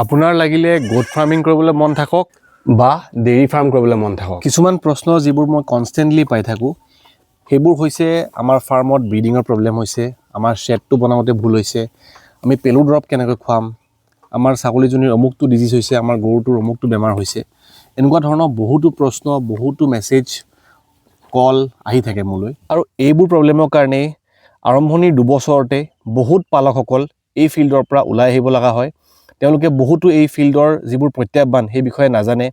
আপোনাৰ লাগিলে গোট ফাৰ্মিং কৰিবলৈ মন থাকক বা ডেইৰী ফাৰ্ম কৰিবলৈ মন থাকক কিছুমান প্ৰশ্ন যিবোৰ মই কনষ্টেণ্টলি পাই থাকোঁ সেইবোৰ হৈছে আমাৰ ফাৰ্মত ব্ৰিডিঙৰ প্ৰব্লেম হৈছে আমাৰ শ্বেডটো বনাওঁতে ভুল হৈছে আমি পেলু ড্ৰপ কেনেকৈ খুৱাম আমাৰ ছাগলীজনীৰ অমুকটো ডিজিজ হৈছে আমাৰ গৰুটোৰ অমুকটো বেমাৰ হৈছে এনেকুৱা ধৰণৰ বহুতো প্ৰশ্ন বহুতো মেছেজ কল আহি থাকে মোলৈ আৰু এইবোৰ প্ৰব্লেমৰ কাৰণে আৰম্ভণিৰ 2 বছৰতে বহুত পালকসকল এই ফিল্ডৰ পৰা ওলাই আহিব লগা হয় তেওঁলোকে বহুতো এই ফিল্ডৰ যিবোৰ প্ৰত্যাহ্বান সেই বিষয়ে নাজানে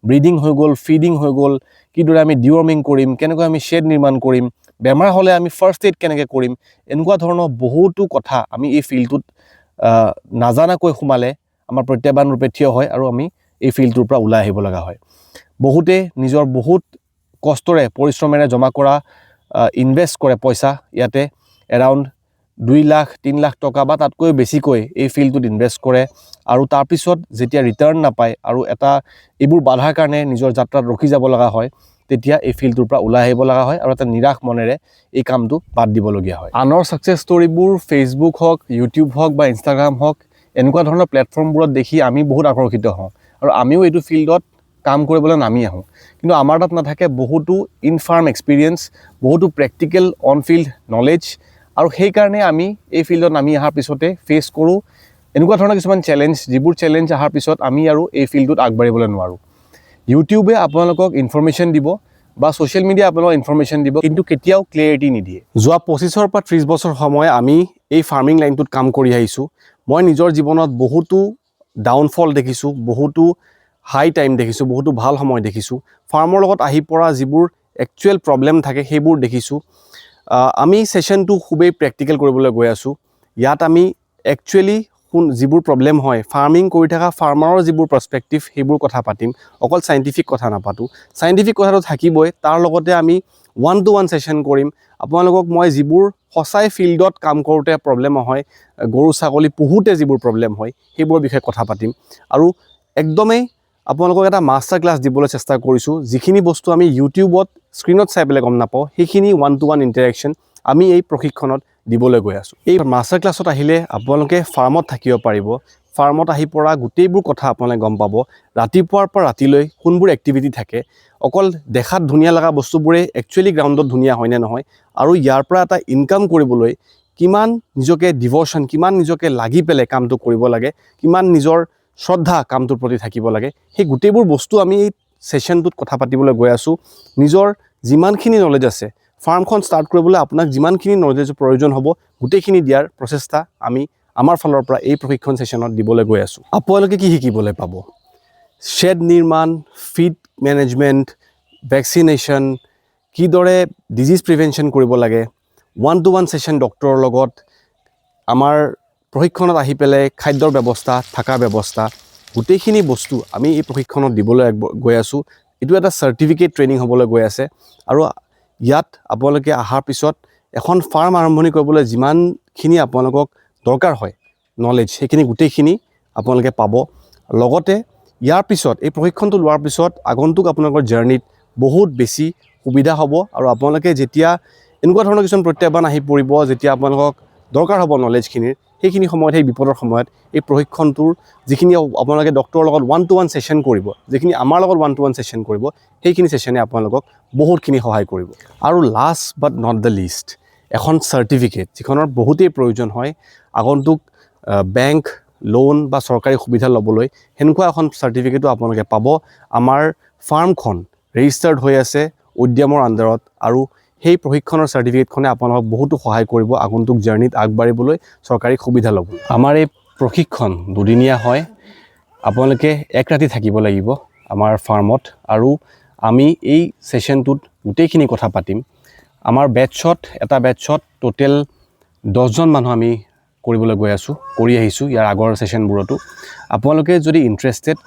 ব্ৰিডিং হৈ গ'ল ফিডিং হৈ গ'ল কিদৰে আমি ডিৱৰ্মিং কৰিম কেনেকৈ আমি শ্বেড নিৰ্মাণ কৰিম বেমাৰ হ'লে আমি ফাৰ্ষ্ট এইড কেনেকৈ কৰিম এনেকুৱা ধৰণৰ বহুতো কথা আমি এই ফিল্ডটোত নাজানাকৈ সোমালে আমাৰ প্ৰত্যাহ্বান ৰূপে থিয় হয় আৰু আমি এই ফিল্ডটোৰ পৰা ওলাই আহিব লগা হয় বহুতে নিজৰ বহুত কষ্টৰে পৰিশ্ৰমেৰে জমা কৰা ইনভেষ্ট কৰে পইচা ইয়াতে এৰাউণ্ড 2 লাখ 3 লাখ টকা বা তাতকৈ বেছিকৈ এই ফিল্ডটোত ইনভেষ্ট কৰে আৰু তাৰপিছত যেতিয়া ৰিটাৰ্ণ নাপায় আৰু এইবোৰ বাধাৰ কাৰণে নিজৰ যাত্ৰাত ৰখি যাব লগা হয় তেতিয়া এই ফিল্ডটোৰ পৰা ওলাই আহিব লগা হয় আৰু এটা নিৰাশ মনেৰে এই কামটো বাদ দিবলগীয়া হয় আনৰ ছাকচেছ ষ্টৰিবোৰ ফেচবুক হওক ইউটিউব হওক বা ইনষ্টাগ্ৰাম হওক এনেকুৱা ধৰণৰ প্লেটফৰ্মবোৰত দেখি আমি বহুত আকৰ্ষিত হওঁ আৰু আমিও এইটো ফিল্ডত কাম কৰিবলৈ নামি আহোঁ কিন্তু আমাৰ তাত নাথাকে বহুতো ইন ফাৰ্ম এক্সপিৰিয়েঞ্চ বহুতো প্ৰেক্টিকেল অন ফিল্ড নলেজ আৰু সেইকাৰণে আমি এই ফিল্ডত নামি অহাৰ পিছতে ফেচ কৰোঁ এনেকুৱা ধৰণৰ কিছুমান চেলেঞ্জ যিবোৰ চেলেঞ্জ অহাৰ পিছত আমি আৰু এই ফিল্ডটোত আগবাঢ়িবলৈ নোৱাৰোঁ ইউটিউবে আপোনালোকক ইনফৰমেশ্যন দিব বা ছ'চিয়েল মিডিয়া আপোনালোকক ইনফৰমেশ্যন দিব কিন্তু কেতিয়াও ক্লিয়াৰিটি নিদিয়ে যোৱা 25ৰ পৰা 30 বছৰ সময় আমি এই ফাৰ্মিং লাইনটোত কাম কৰি আহিছোঁ মই নিজৰ জীৱনত বহুতো ডাউনফল দেখিছোঁ বহুতো হাই টাইম দেখিছোঁ বহুতো ভাল সময় দেখিছোঁ ফাৰ্মৰ লগত আহি পৰা যিবোৰ একচুৱেল প্ৰব্লেম থাকে সেইবোৰ দেখিছোঁ আমি সেশনটো খুবেই প্ৰেক্টিকেল কৰিবলৈ গৈ আছোঁ ইয়াত আমি একচুৱেলি যিবোৰ প্ৰব্লেম হয় ফাৰ্মিং কৰি থকা ফাৰ্মাৰৰ যিবোৰ পাৰ্সপেক্টিভ সেইবোৰ কথা পাতিম অকল সাইন্টিফিক কথা নাপাতোঁ সাইন্টিফিক কথাটো থাকিবই তাৰ লগতে আমি 1-to-1 সেশন কৰিম আপোনালোকক মই যিবোৰ সঁচাই ফিল্ডত কাম কৰোঁতে প্ৰব্লেম হয় গৰু ছাগলী পুহুতে যিবোৰ প্ৰব্লেম হয় সেইবোৰৰ বিষয়ে কথা পাতিম আৰু একদমেই আপোনালোকক এটা মাষ্টাৰ ক্লাছ দিবলৈ চেষ্টা কৰিছোঁ যিখিনি বস্তু আমি ইউটিউবত স্ক্ৰীনত চাই পেলাই গম নাপাওঁ সেইখিনি 1-to-1 ইণ্টাৰেকশ্যন আমি এই প্ৰশিক্ষণত দিবলৈ গৈ আছোঁ এই মাষ্টাৰ ক্লাছত আহিলে আপোনালোকে ফাৰ্মত থাকিব পাৰিব ফাৰ্মত আহি পৰা গোটেইবোৰ কথা আপোনালোকে গম পাব ৰাতিপুৱাৰ পৰা ৰাতিলৈ কোনবোৰ এক্টিভিটি থাকে অকল দেখাত ধুনীয়া লগা বস্তুবোৰে একচুৱেলি গ্ৰাউণ্ডত ধুনীয়া হয় নে নহয় আৰু ইয়াৰ পৰা এটা ইনকাম কৰিবলৈ কিমান নিজকে ডিভ'শ্যন কিমান নিজকে লাগি পেলাই কামটো কৰিব লাগে কিমান নিজৰ শ্ৰদ্ধা কামটোৰ প্ৰতি থাকিব লাগে সেই গোটেইবোৰ বস্তু আমি এই সেশনটোত কথা পাতিবলৈ গৈ আছোঁ নিজৰ যিমানখিনি নলেজ আছে ফাৰ্মখন ষ্টাৰ্ট কৰিবলৈ আপোনাক যিমানখিনি নলেজৰ প্ৰয়োজন হ'ব গোটেইখিনি দিয়াৰ প্ৰচেষ্টা আমি আমাৰ ফালৰ পৰা এই প্ৰশিক্ষণ সেশনত দিবলৈ গৈ আছোঁ আপোনালোকে কি শিকিবলৈ পাব শ্বেড নিৰ্মাণ ফিড মেনেজমেণ্ট ভেকচিনেশ্যন কিদৰে ডিজিজ প্ৰিভেনশ্যন কৰিব লাগে 1-to-1 সেশন ডক্টৰৰ লগত আমাৰ প্ৰশিক্ষণত আহি পেলাই খাদ্যৰ ব্যৱস্থা থকাৰ ব্যৱস্থা গোটেইখিনি বস্তু আমি এই প্ৰশিক্ষণত দিবলৈ গৈ আছোঁ এইটো এটা চাৰ্টিফিকেট ট্ৰেইনিং হ'বলৈ গৈ আছে আৰু ইয়াত আপোনালোকে অহাৰ পিছত এখন ফাৰ্ম আৰম্ভণি কৰিবলৈ যিমানখিনি আপোনালোকক দৰকাৰ হয় নলেজ সেইখিনি গোটেইখিনি আপোনালোকে পাব লগতে ইয়াৰ পিছত এই প্ৰশিক্ষণটো লোৱাৰ পিছত আগন্তুক আপোনালোকৰ জাৰ্নিত বহুত বেছি সুবিধা হ'ব আৰু আপোনালোকে যেতিয়া এনেকুৱা ধৰণৰ কিছুমান প্ৰত্যাহ্বান আহি পৰিব যেতিয়া আপোনালোকক দৰকাৰ হ'ব নলেজখিনিৰ সেইখিনি সময়ত সেই বিপদৰ সময়ত এই প্ৰশিক্ষণটোৰ যিখিনি আপোনালোকে ডক্টৰৰ লগত 1-to-1 সেশন কৰিব যিখিনি আমাৰ লগত 1-to-1 সেশন কৰিব সেইখিনি সেশনে আপোনালোকক বহুতখিনি সহায় কৰিব আৰু last but not the least এখন চাৰ্টিফিকেট যিখনৰ বহুতেই প্ৰয়োজন হয় আগন্তুক বেংক লোন বা চৰকাৰী সুবিধা ল'বলৈ সেনেকুৱা এখন চাৰ্টিফিকেটো আপোনালোকে পাব আমাৰ ফাৰ্মখন ৰেজিষ্টাৰ্ড হৈ আছে উদ্যমৰ আণ্ডাৰত আৰু সেই প্ৰশিক্ষণৰ চাৰ্টিফিকেটখনে আপোনালোকক বহুতো সহায় কৰিব আগন্তুক জাৰ্নিত আগবাঢ়িবলৈ চৰকাৰী সুবিধা ল'ব আমাৰ এই প্ৰশিক্ষণ দুদিনীয়া হয় আপোনালোকে এক ৰাতি থাকিব লাগিব আমাৰ ফাৰ্মত আৰু আমি এই সেশনটোত গোটেইখিনি কথা পাতিম আমাৰ এটা বেটছত টোটেল 10জন মানুহ আমি কৰিবলৈ গৈ আছোঁ কৰি আহিছোঁ ইয়াৰ আগৰ সেশনবোৰতো আপোনালোকে যদি ইণ্টাৰেষ্টেড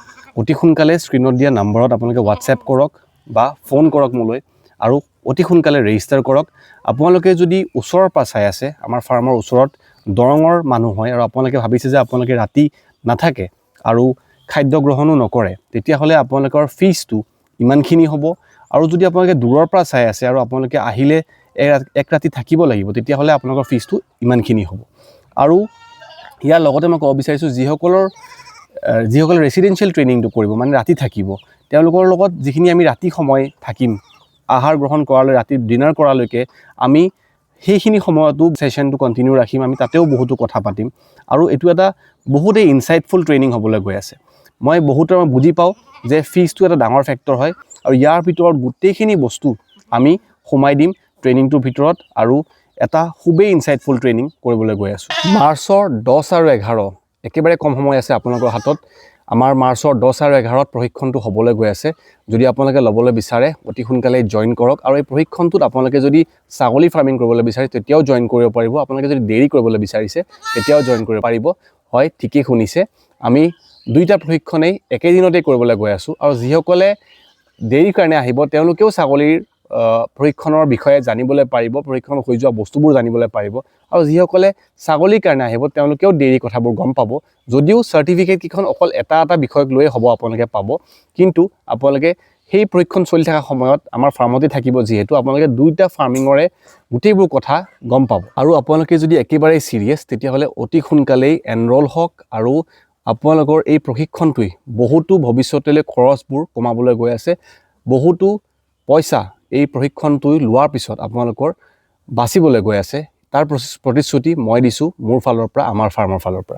অতি সোনকালে স্ক্ৰীনত দিয়া নম্বৰত আপোনালোকে হোৱাটছএপ কৰক বা ফোন কৰক মোলৈ আৰু অতি সোনকালে ৰেজিষ্টাৰ কৰক আপোনালোকে যদি ওচৰৰ পৰা চাই আছে আমাৰ ফাৰ্মৰ ওচৰত দৰঙৰ মানুহ হয় আৰু আপোনালোকে ভাবিছে যে আপোনালোকে ৰাতি নাথাকে আৰু খাদ্য গ্ৰহণো নকৰে তেতিয়াহ'লে আপোনালোকৰ ফিজটো ইমানখিনি হ'ব আৰু যদি আপোনালোকে দূৰৰ পৰা চাই আছে আৰু আপোনালোকে আহিলে এক ৰাতি থাকিব লাগিব তেতিয়াহ'লে আপোনালোকৰ ফিজটো ইমানখিনি হ'ব আৰু ইয়াৰ লগতে মই ক'ব বিচাৰিছোঁ যিসকলৰ যিসকলে ৰেচিডেঞ্চিয়েল ট্ৰেইনিংটো কৰিব মানে ৰাতি থাকিব তেওঁলোকৰ লগত যিখিনি আমি ৰাতি সময় থাকিম আহাৰ গ্ৰহণ কৰালৈ ৰাতি ডিনাৰ কৰালৈকে আমি সেইখিনি সময়তো সেশনটো কন্টিনিউ ৰাখিম আমি তাতেও বহুতো কথা পাতিম আৰু এইটো এটা বহুতেই ইনসাইটফুল ট্ৰেইনিং হ'বলৈ গৈ আছে মই বহুতৰ বুজি পাওঁ যে ফিজটো এটা ডাঙৰ ফেক্টৰ হয় আৰু ইয়াৰ ভিতৰত গোটেইখিনি বস্তু আমি সোমাই দিম ট্ৰেইনিংটোৰ ভিতৰত আৰু এটা খুবেই ইনসাইটফুল ট্ৰেইনিং কৰিবলৈ গৈ আছোঁ মাৰ্চৰ 10 আৰু 11 একেবাৰে কম সময় আছে আপোনালোকৰ হাতত আমাৰ মাৰ্চৰ 10 আৰু 11ত প্ৰশিক্ষণটো হ'বলৈ গৈ আছে যদি আপোনালোকে ল'বলৈ বিচাৰে অতি সোনকালে জয়েন কৰক আৰু এই প্ৰশিক্ষণটোত আপোনালোকে যদি ছাগলী ফাৰ্মিং কৰিবলৈ বিচাৰে তেতিয়াও জয়েন কৰিব পাৰিব আপোনালোকে যদি ডেইৰী কৰিবলৈ বিচাৰিছে তেতিয়াও জয়েন কৰিব পাৰিব হয় ঠিকই শুনিছে আমি দুইটা প্ৰশিক্ষণেই একেদিনতে কৰিবলৈ গৈ আছোঁ আৰু যিসকলে ডেইৰীৰ কাৰণে আহিব তেওঁলোকেও ছাগলীৰ প্ৰশিক্ষণৰ বিষয়ে জানিবলৈ পাৰিব প্ৰশিক্ষণ হৈ যোৱা বস্তুবোৰ জানিবলৈ পাৰিব আৰু যিসকলে ছাগলীৰ কাৰণে আহিব তেওঁলোকেও ডেইৰী কথাবোৰ গম পাব যদিও সাৰ্টিফিকেট কিখন অকল এটা বিষয়ক লৈ হ'ব আপোনালোকে পাব কিন্তু আপোনালোকে সেই প্ৰশিক্ষণ চলি থকা সময়ত আমাৰ ফাৰ্মতে থাকিব যিহেতু আপোনালোকে দুইটা ফাৰ্মিঙৰে গোটেইবোৰ কথা গম পাব আৰু আপোনালোকে যদি একেবাৰে সিৰিয়াছ তেতিয়াহ'লে অতি সোনকালেই এনৰোল হওক আৰু আপোনালোকৰ এই প্ৰশিক্ষণটোই বহুতো ভৱিষ্যতলৈ খৰচবোৰ কমাবলৈ গৈ আছে বহুতো পইচা এই প্ৰশিক্ষণটো লোৱাৰ পিছত আপোনালোকৰ বাচিবলৈ গৈ আছে তাৰ প্ৰতিশ্ৰুতি মই দিছোঁ মোৰ ফালৰ পৰা আমাৰ ফাৰ্মৰ ফালৰ পৰা